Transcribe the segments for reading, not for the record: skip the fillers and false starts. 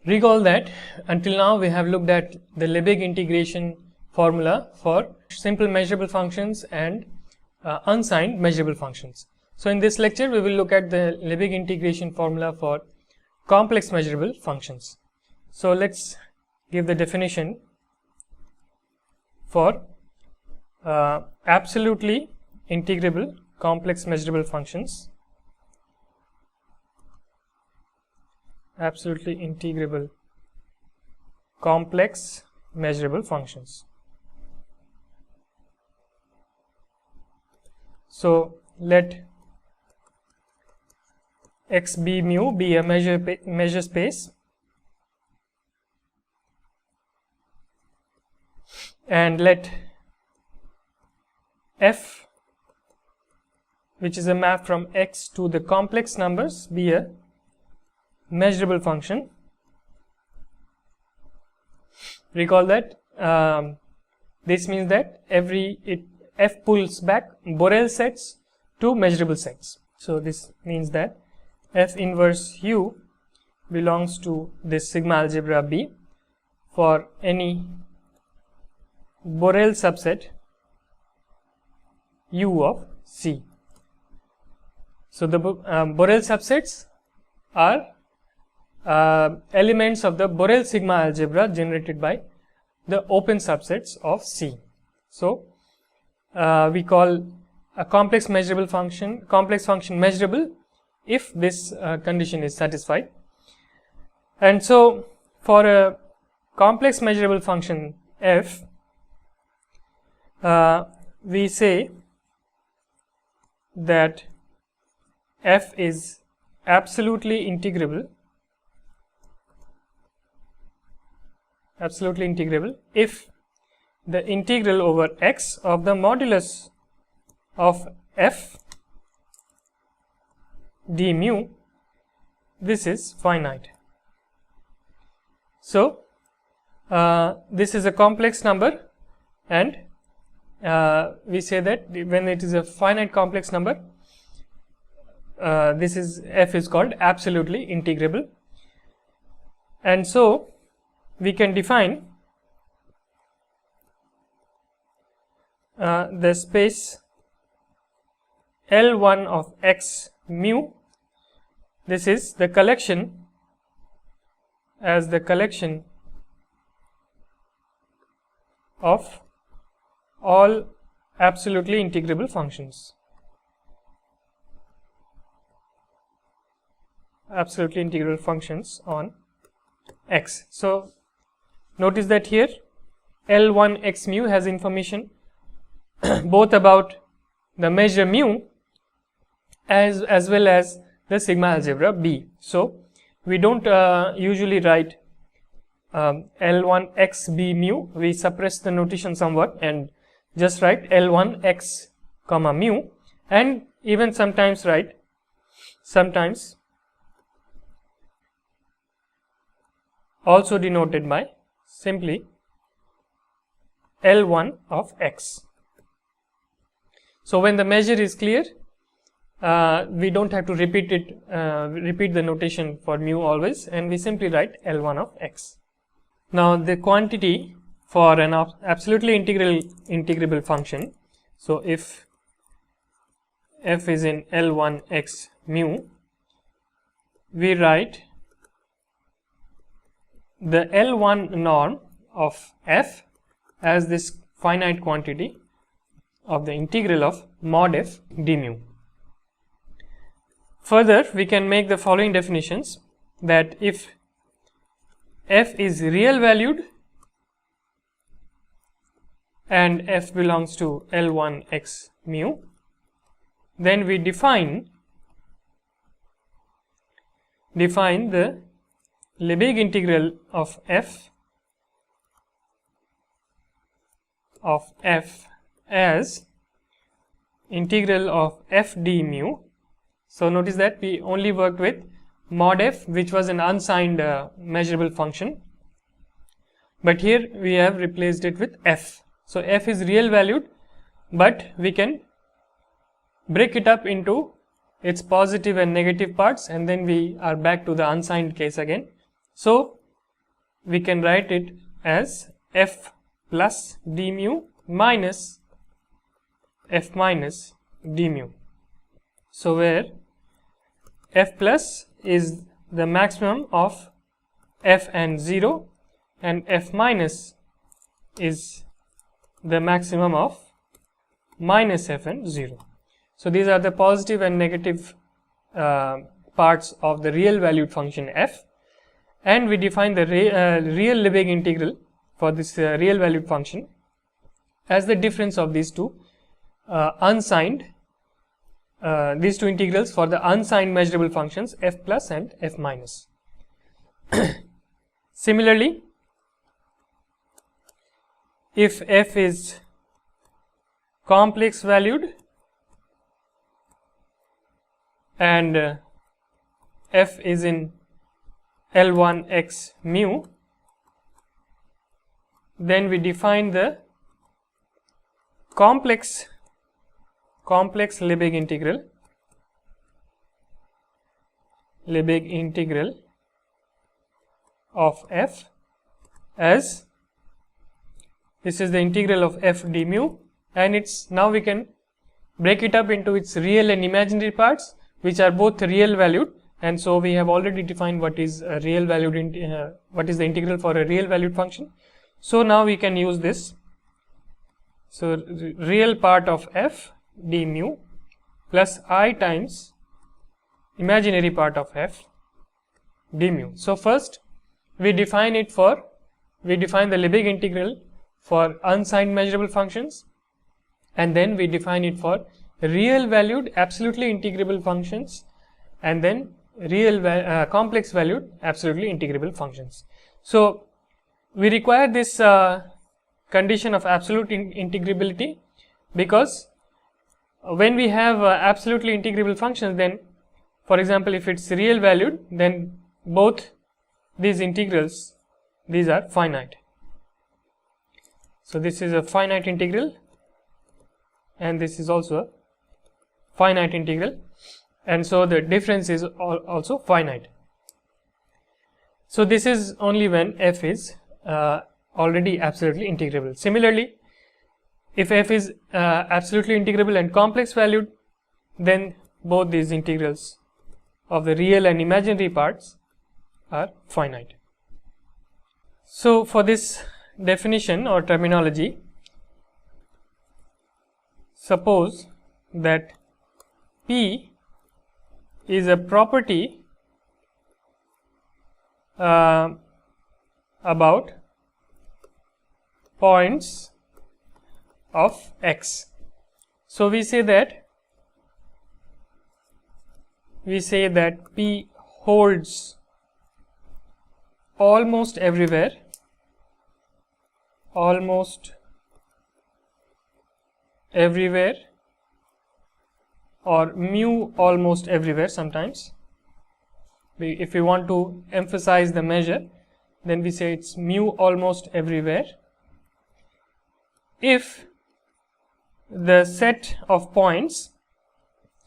Recall that until now we have looked at the Lebesgue integration formula for simple measurable functions and unsigned measurable functions. So in this lecture we will look at the Lebesgue integration formula for complex measurable functions. So let's give the definition for absolutely integrable complex measurable functions. Absolutely integrable complex measurable functions. So let x b mu be a measure space, and let f, which is a map from x to the complex numbers, be a measurable function. Recall that this means that f pulls back Borel sets to measurable sets. So this means that f inverse u belongs to this sigma algebra B for any Borel subset u of C. So the Borel subsets are elements of the Borel sigma algebra generated by the open subsets of C. So we call a complex function measurable if this condition is satisfied. And so for a complex measurable function f, we say that f is absolutely integrable if the integral over x of the modulus of f d mu, this is finite. So this is a complex number, and we say that when it is a finite complex number, this is f is called absolutely integrable. And so we can define the space L1 of x mu. This is the collection as the collection of all absolutely integrable functions. Absolutely integrable functions on x. So notice that here L1 x mu has information both about the measure mu as well as the sigma algebra B. So we don't usually write L1 x b mu. We suppress the notation somewhat and just write L1 x comma mu, and even sometimes also denoted by simply L1 of x. So when the measure is clear, we don't have to repeat the notation for mu always, and we simply write L1 of x. Now the quantity for an absolutely integrable function, so if f is in L1 x mu, we write the L1 norm of f as this finite quantity of the integral of mod f d mu. Further, we can make the following definitions, that if f is real valued and f belongs to L1 x mu, then we define the Lebesgue integral of f as integral of f d mu. So notice that we only worked with mod f, which was an unsigned measurable function, but here we have replaced it with f. So f is real valued, but we can break it up into its positive and negative parts, and then we are back to the unsigned case again. So we can write it as f plus d mu minus f minus d mu. So where f plus is the maximum of f and 0 and f minus is the maximum of minus f and 0. So these are the positive and negative parts of the real valued function f, and we define the real Lebesgue integral for this real valued function as the difference of these two unsigned these two integrals for the unsigned measurable functions f plus and f minus. Similarly, if f is complex valued and f is in L1 x mu, then we define the complex Lebesgue integral of f as this is the integral of f d mu, and it's now we can break it up into its real and imaginary parts, which are both real valued, and so we have already defined what is a real valued what is the integral for a real valued function. So now we can use this. So real part of f d mu plus I times imaginary part of f d mu. So first we define the Lebesgue integral for unsigned measurable functions, and then we define it for real valued absolutely integrable functions, and then real complex valued absolutely integrable functions. So we require this condition of absolute integrability, because when we have absolutely integrable functions, then for example if it's real valued, then both these integrals, these are finite. So this is a finite integral and this is also a finite integral, and so the difference is also finite. So this is only when f is already absolutely integrable. Similarly, if f is absolutely integrable and complex valued, then both these integrals of the real and imaginary parts are finite. So for this definition or terminology, suppose that P is a property about points of x. So we say that P holds almost everywhere, or mu almost everywhere sometimes. If we want to emphasize the measure, then we say it's mu almost everywhere if the set of points,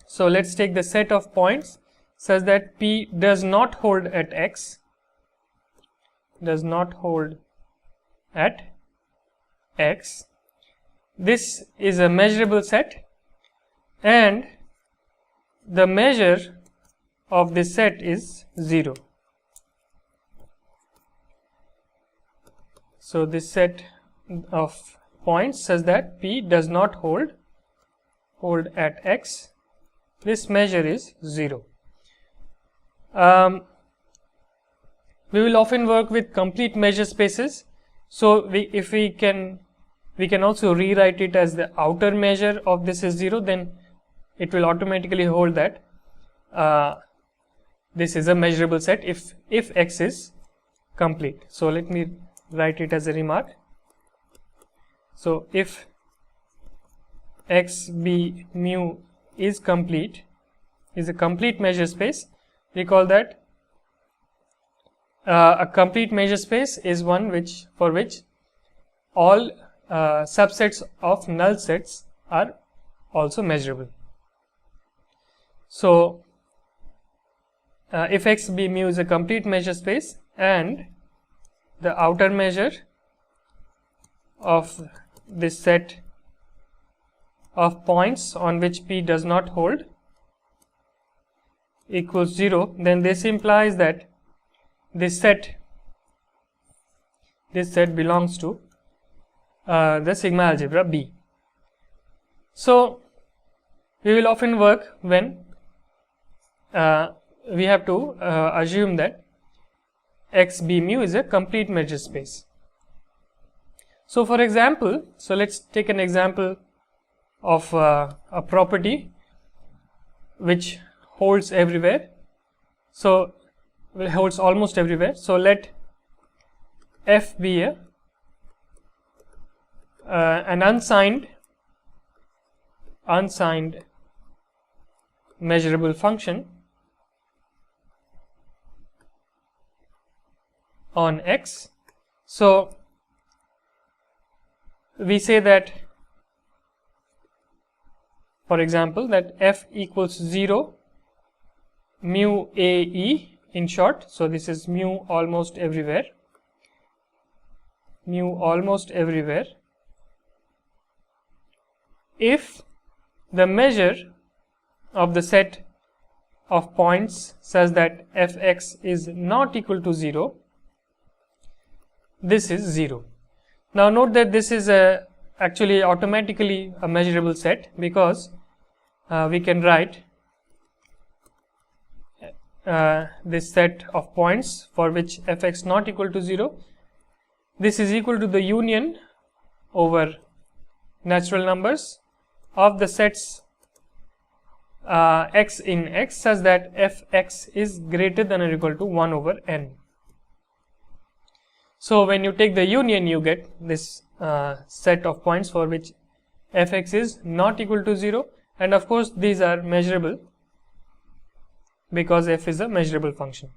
so let's take the set of points such that P does not hold at x, this is a measurable set, and the measure of this set is 0. So this set of points such that P does not hold at x, this measure is 0. We will often work with complete measure spaces, so we can also rewrite it as the outer measure of this is 0, then it will automatically hold that this is a measurable set if x is complete. So let me write it as a remark. So if x b mu is complete, is a complete measure space, recall that a complete measure space is one for which all subsets of null sets are also measurable. So if x b mu is a complete measure space and the outer measure of this set of points on which P does not hold equals 0, then this implies that this set belongs to the sigma algebra B. So we will often work when we have to assume that X B mu is a complete measure space. So for example, so let's take an example of a property which holds everywhere, so holds almost everywhere. So let F be an unsigned measurable function on X. So we say that, for example, that F equals 0 mu A E in short. So this is mu almost everywhere, if the measure of the set of points such that Fx is not equal to 0, this is 0. Now note that this is actually automatically a measurable set, because we can write this set of points for which Fx not equal to 0, this is equal to the union over natural numbers of the sets x in X such that Fx is greater than or equal to 1 over n. So when you take the union, you get this set of points for which Fx is not equal to 0, and of course these are measurable because f is a measurable function.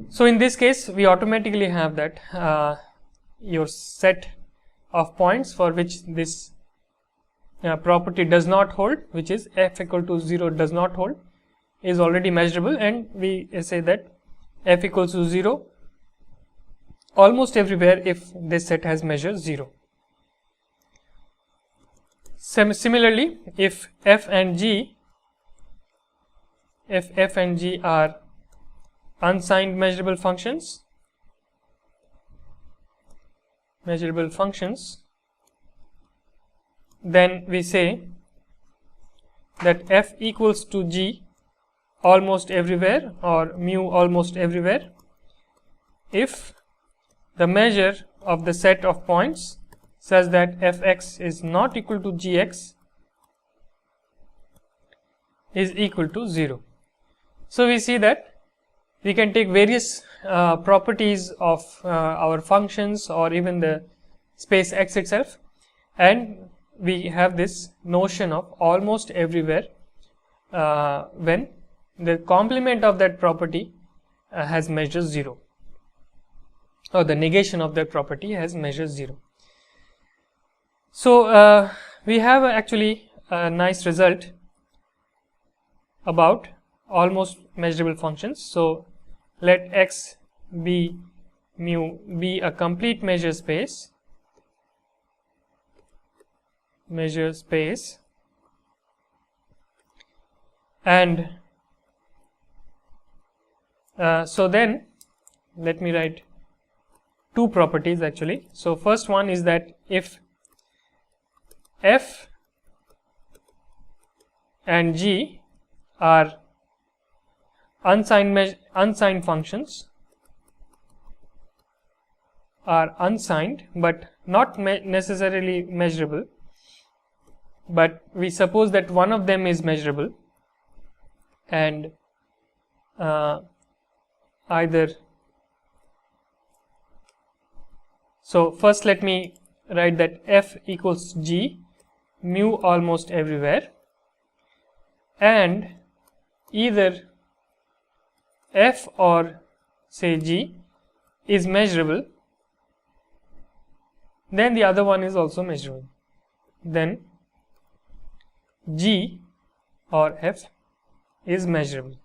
So in this case we automatically have that your set of points for which this property does not hold, which is f equal to 0 does not hold, is already measurable, and we say that f equals to 0 almost everywhere if this set has measure 0. Similarly, if f and g are unsigned measurable functions, then we say that f equals to g almost everywhere or mu almost everywhere if the measure of the set of points such that Fx is not equal to gx is equal to 0. So we see that we can take various properties of our functions or even the space X itself, and we have this notion of almost everywhere when the complement of that property has measure 0, or the negation of that property has measure 0. So we have actually a nice result about almost measurable functions. So let X be mu be a complete measure space, and so then let me write two properties actually. So first one is that if f and g are unsigned functions, are unsigned but not necessarily measurable, but we suppose that one of them is measurable, and either, so first let me write that f equals g mu almost everywhere, and either f or say g is measurable, then the other one is also measurable, then g or f is measurable.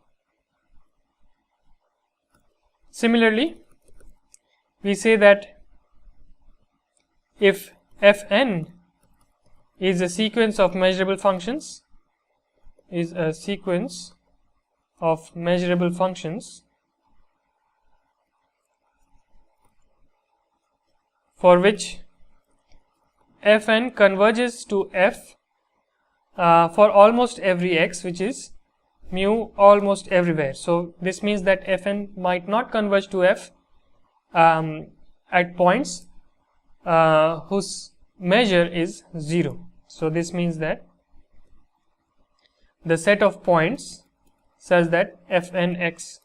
Similarly, we say that if Fn is a sequence of measurable functions, for which Fn converges to F for almost every x, which is mu almost everywhere. So this means that Fn might not converge to F at points whose measure is 0. So this means that the set of points such that Fnx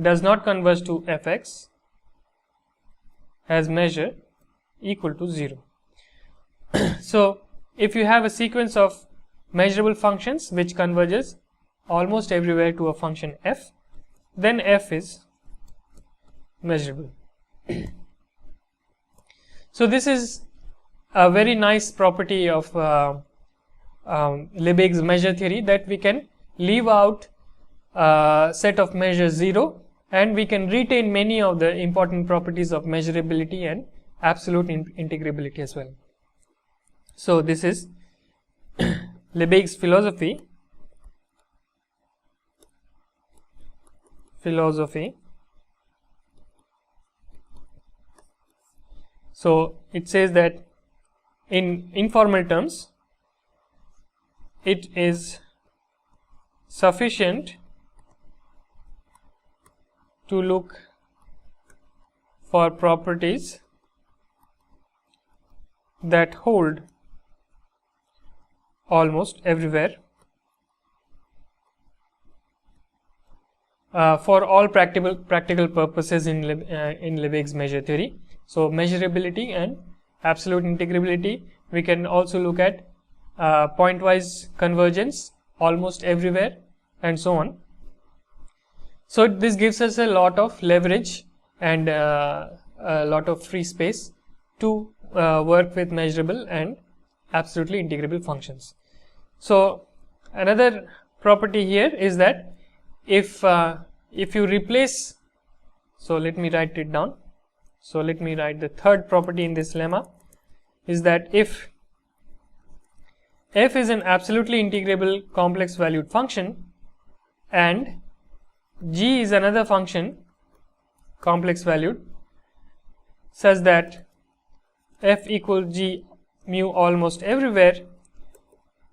does not converge to Fx has measure equal to 0. So if you have a sequence of measurable functions which converges almost everywhere to a function f, then f is measurable. So this is a very nice property of Lebesgue's measure theory, that we can leave out set of measures 0 and we can retain many of the important properties of measurability and absolute integrability as well. So this is Lebesgue's philosophy. So it says that in informal terms, it is sufficient to look for properties that hold almost everywhere for all practical purposes in Lebesgue's measure theory. So measurability and absolute integrability, we can also look at pointwise convergence almost everywhere and so on. So this gives us a lot of leverage and a lot of free space to work with measurable and absolutely integrable functions. So another property here is that if you replace, so let me write it down. So let me write the third property in this lemma, is that if f is an absolutely integrable complex valued function and g is another function complex valued such that f equals g mu almost everywhere,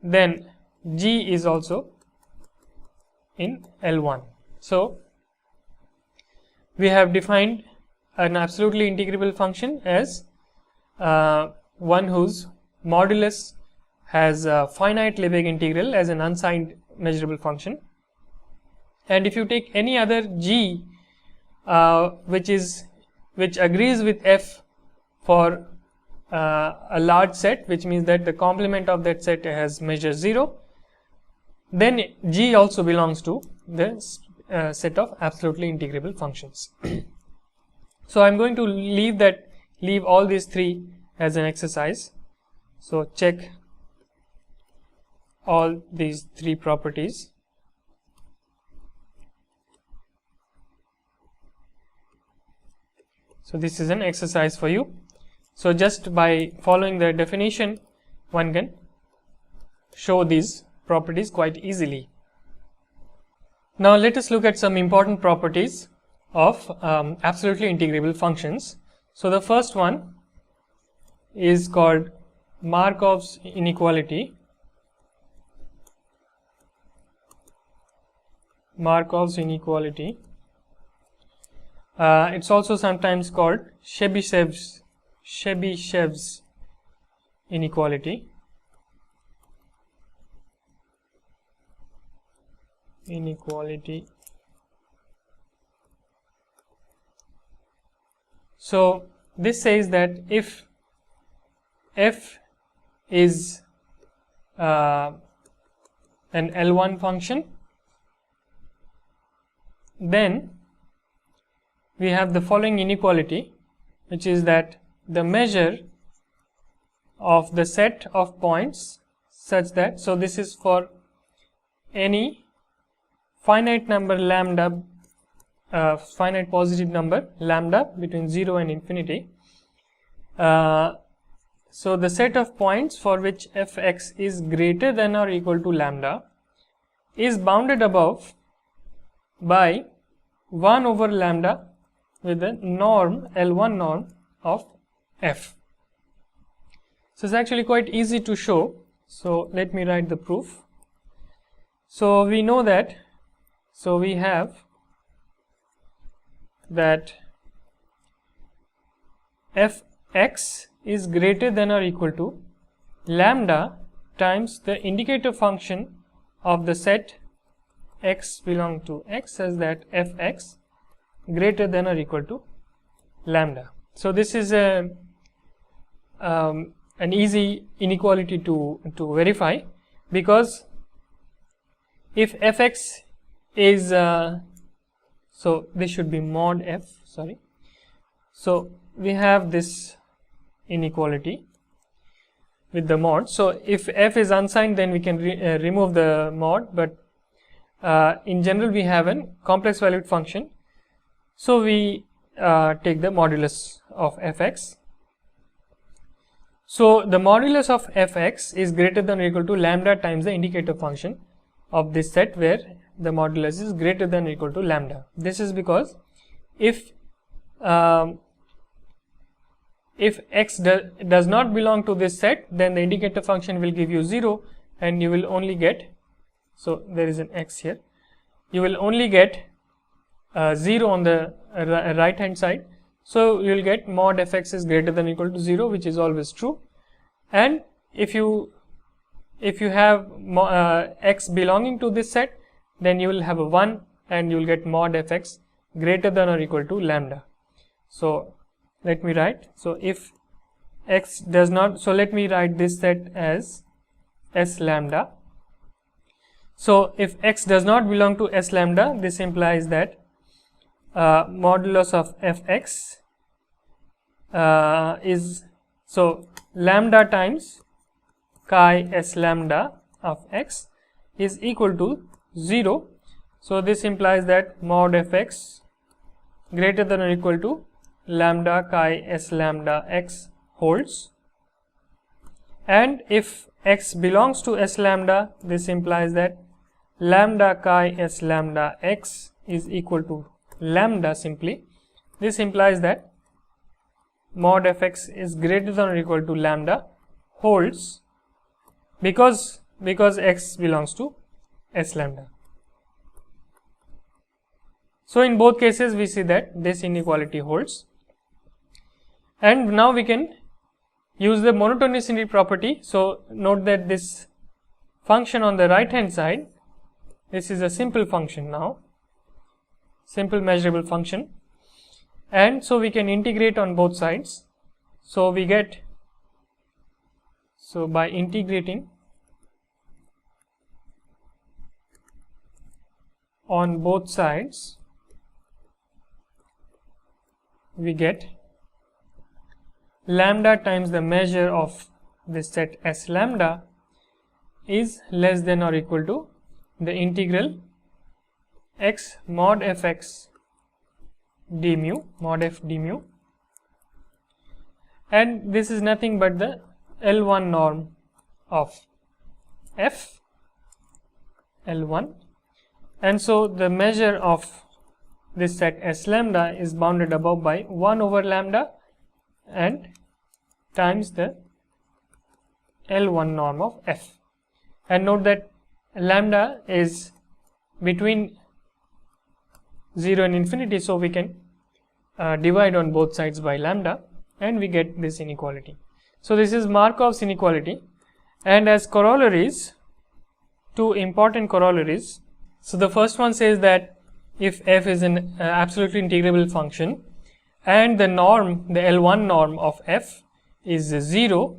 then g is also in L1. So we have defined an absolutely integrable function as one whose modulus has a finite Lebesgue integral as an unsigned measurable function, and if you take any other g which agrees with f for a large set, which means that the complement of that set has measure 0, then g also belongs to the set of absolutely integrable functions. So I am going to leave all these three as an exercise. So check all these three properties. So this is an exercise for you. So just by following the definition, one can show these properties quite easily. Now let us look at some important properties of absolutely integrable functions. So the first one is called Markovs inequality. It's also sometimes called Chebyshev's inequality. So this says that if f is an L1 function, then we have the following inequality, which is that the measure of the set of points such that, so this is for any finite number lambda finite positive number lambda between 0 and infinity. So the set of points for which fx is greater than or equal to lambda is bounded above by 1 over lambda with the norm L1 norm of f. So it's actually quite easy to show. So let me write the proof. So we know that, so we have that fx is greater than or equal to lambda times the indicator function of the set x belong to x, such that fx greater than or equal to lambda. So this is an easy inequality to verify, because if fx is so this should be mod f, sorry. So we have this inequality with the mod. So if f is unsigned, then we can remove the mod, but in general we have a complex valued function. So we take the modulus of fx. So the modulus of fx is greater than or equal to lambda times the indicator function of this set, where the modulus is greater than or equal to lambda. This is because if x does not belong to this set, then the indicator function will give you 0, and you will only get, so there is an x here, you will only get 0 on the right hand side. So you will get mod fx is greater than or equal to 0, which is always true. And if you have x belonging to this set, then you will have a 1, and you will get mod fx greater than or equal to lambda. So let me write, so if x does not, so let me write this set as s lambda. So if x does not belong to s lambda, this implies that modulus of fx is, so lambda times chi s lambda of x is equal to 0. So this implies that mod fx greater than or equal to lambda chi s lambda x holds, and if x belongs to s lambda, this implies that lambda chi s lambda x is equal to lambda simply. This implies that mod fx is greater than or equal to lambda holds because x belongs to s lambda. So in both cases we see that this inequality holds. And now we can use the monotonicity property. So note that this function on the right hand side, this is a simple function now, simple measurable function, and so we can integrate on both sides. So we get, so by integrating on both sides, we get lambda times the measure of this set s lambda is less than or equal to the integral x mod fx d mu, mod f d mu, and this is nothing but the L1 norm of f, L1, and so the measure of this set s lambda is bounded above by 1 over lambda and times the L1 norm of f. And note that lambda is between 0 and infinity, so we can divide on both sides by lambda, and we get this inequality. So this is Markovs inequality, and as corollaries, two important corollaries. So the first one says that if f is an absolutely integrable function and the norm, the L1 norm of f is 0,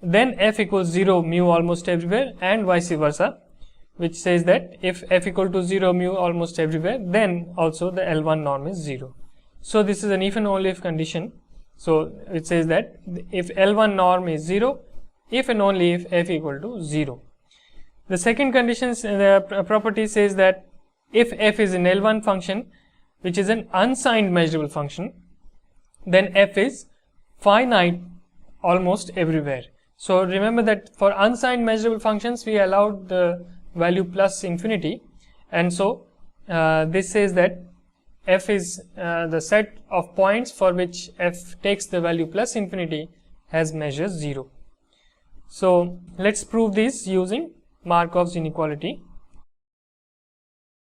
then f equals 0 mu almost everywhere, and vice versa, which says that if f equal to 0 mu almost everywhere, then also the L1 norm is 0. So this is an if and only if condition. So it says that if L1 norm is 0, if and only if f equal to 0. The second condition, the property says that if f is an L1 function which is an unsigned measurable function, then f is finite almost everywhere. So remember that for unsigned measurable functions we allowed the value plus infinity, and so this says that f is the set of points for which f takes the value plus infinity has measure 0. So let's prove this using Markovs inequality.